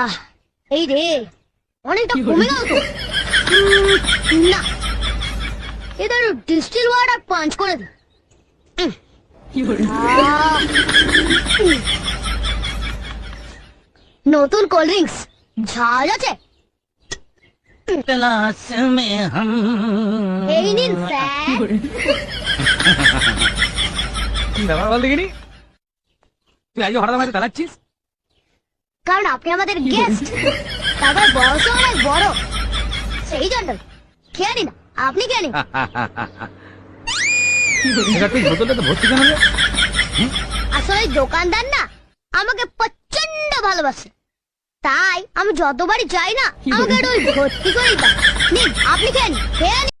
আহ এই রে, অনেকটা কমে গেল তো। না, এদের ডিস্টিল ওয়াটার পাঞ্চ করে দিই। নতুন কোল্ড ড্রিঙ্কস ঝাল আছে। क्लास में हम এই নিন স্যার। ব্যাপার বল দেখিনি, তুই আজকে হঠাৎ আমাকে চালাচ্ছিস? কারণ আপনি আমাদের গেস্ট, তারপর বয়স অনেক বড়, সেই জন্য। খেয়ে নিন, আপনি খেয়ে নিন। তুই বোতলটা তো ভর্তি কেন রে? আসলে দোকানদার না আমাকে প্রচন্ড ভালোবাসে, তাই আমি যতবারই যাই না আমাকে একটু ওই ভর্তি করে দিতাম। নিন, আপনি খেয়ে নিন, খেয়ে নিন।